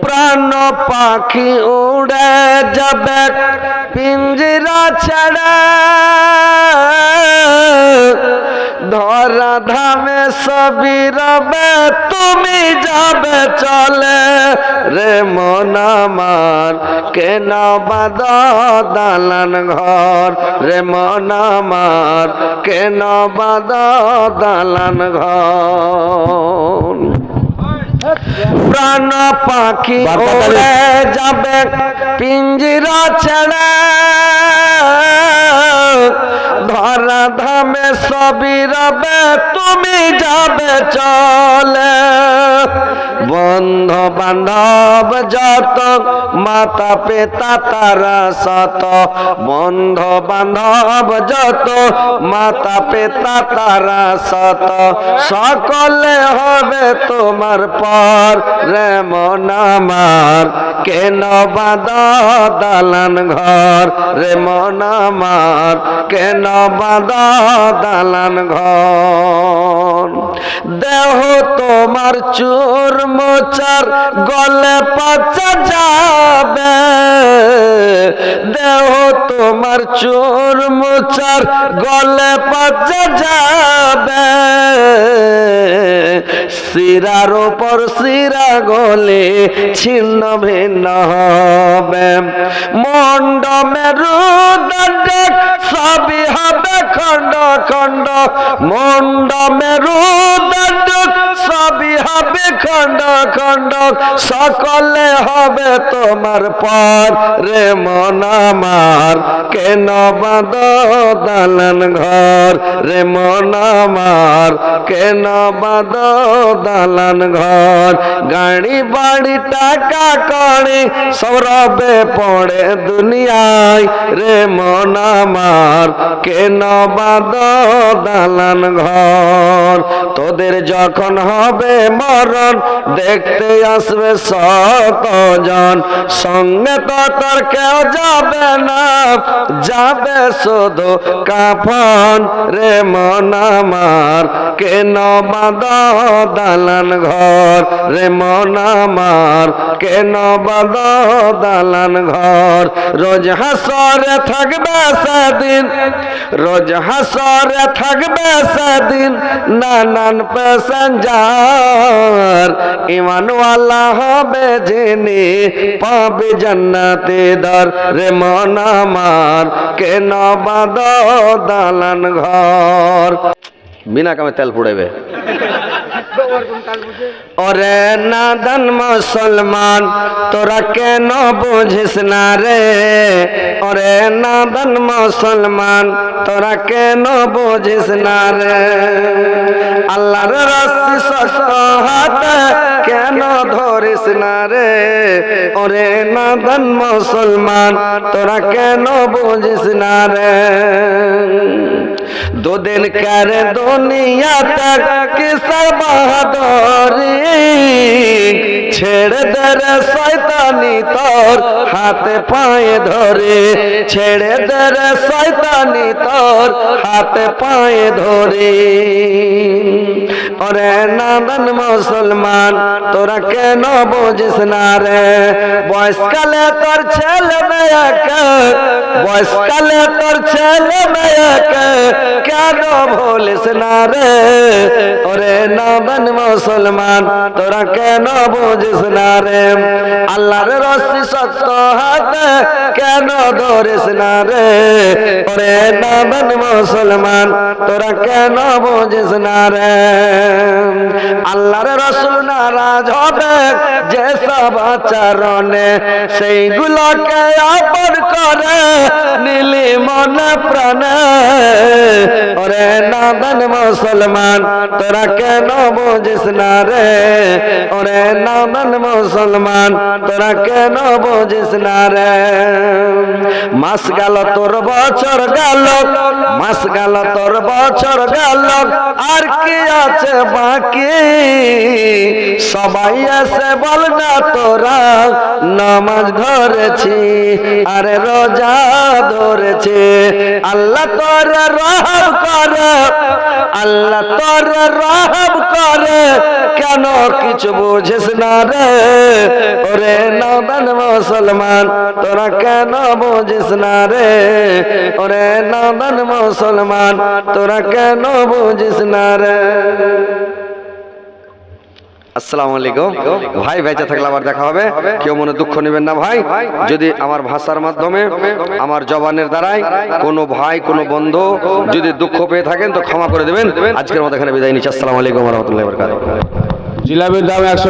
প্রাণ পাখি উড়ে যাবে পিঞ্জরা ছেড়ে, ধরা ধামে সবই রবে তুমি যাবে চলে। রে মন আমার কেন বাঁধ দালান ঘর, রে মন আমার কেন বাঁধ দালান ঘর। প্রাণ পাখি উড়ে যাবে পিঞ্জরা ছেড়ে, ধরা ধামে সবই রবে তুমি যাবে চলে। বন্ধু বান্ধব যত মাতা পিতা তারা সত, বন্ধু বান্ধব যত মাতা পিতা তারা সত, সকলে হবে তোমার পর। রে মন আমার কেন বাঁধ দালান ঘর, রে মন আমার কেন বাঁধ দালান ঘর। দেহ তোমার চুর মোচার গলে পচা যাবে, দেহ তোমার চুর মোচার গলে পচা যাবে। শিরার উপর শিরা গলে ছিন্ন ভিন্ন হবে, মন্ড মেরুদণ্ড সবই হবে খণ্ড খণ্ড, মন্ড মেরুদণ্ড সবই হবে খণ্ড খণ্ড, সকলে হবে তোমার পর। রে মন আমার কেন বাঁধ দালান ঘর, রে মন আমার কেন বাঁধ দালান ঘর। গাড়ি বাড়ি টাকা কড়ি সব রবে পড়ে দুনিয়ায়, রে মন আমার কেন বাঁধ দালান ঘর। তোদের যখন হবে মরণ দেখতে আসবে শতজন, সঙ্গে তো তোর কেউ যাবে না, যাবে শুধু কাফন। রে মন আমার কেন বাঁধ দালান ঘর, রে মন আমার কেন বাঁধ দালান ঘর। রোজ হাসরে থাকবে সেদিন, রোজ হাসরে থাকবে সেদিন নানান প্যাসেঞ্জার, ইমানওয়ালা হবে যিনি পাবে জান্নাতে দর। রে মন আমার কেন বাঁধ দালান ঘর। বিনা কামে তেল পুড়েবে। ওরে নাদান মুসলমান তোরা কেন বুঝিস না রে, ওরে নাদান মুসলমান তোরা কেন বুঝিস না রে। আল্লাহর রাস্তা শক্ত হাতে কেন ধরিস না রে, ওরে নাদান মুসলমান তোরা কেন বুঝিস না রে। দুদিন করে দুনিয়া তক কিসর বাহাদুরি, ছেড়ে দে রে শয়তানি তোর হাতে পায়ে ধরে, ছেড়ে দে রে শয়তানি তোর হাতে পায়ে ধরে। ওরে নাদান মুসলমান তোরা কেন বুঝিস না রে, বয়সকালে তোর ছেলে মেয়েকে, বয়সকালে তোর ছেলে মেয়েকে কেন ভুলিস না রে। ওরে নাদান মুসলমান তোরা কেন বুঝিস না রে, আল্লাহর রশি শক্ত হাতে কেন ধরিস না রে। ওরে নাদান মুসলমান তোরা কেন বুঝিস না রে। আল্লাহর রাসূল নারাজ হবে যেসব আচরণে, সেইগুলোকে আপন করে নিলি মনে প্রাণে। ওরে নাদান মুসলমান তোরা কেন বুঝিস না রে, ওরে নাদান মুসলমান তোরা কেন বুঝিস না রে। মাস গেল তোর বছর গেল, মাস গেল তোর বছর গেল, আর কি আছে বাকি। সবাই এসে বল না তোরা নামাজ ধরেছি, আরে রোজা ধরেছে। আল্লাহ তোরে রহম করে, আল্লাহ তোরে রহম করে, কেন কিছু বুঝিস না রে। মুসলমান তোরা কেন বুঝিস না রে ওরে নাদান মুসলমান তোরা কেন বুঝিস না রে। আসসালামু আলাইকুম ভাই, বেঁচে থাকলে আবার দেখা হবে, কেউ মনে দুঃখ নেবেন না ভাই। যদি আমার ভাষার মাধ্যমে আমার জবানের দ্বারাই কোনো ভাই কোনো বন্ধু যদি দুঃখ পেয়ে থাকেন তো ক্ষমা করে দেবেন। আজকের মতো এখানে বিদায় নিচ্ছি। আসসালামু আলাইকুম ওয়া রাহমাতুল্লাহি ওয়া বারাকাতুহু। জিলাপির দাম 100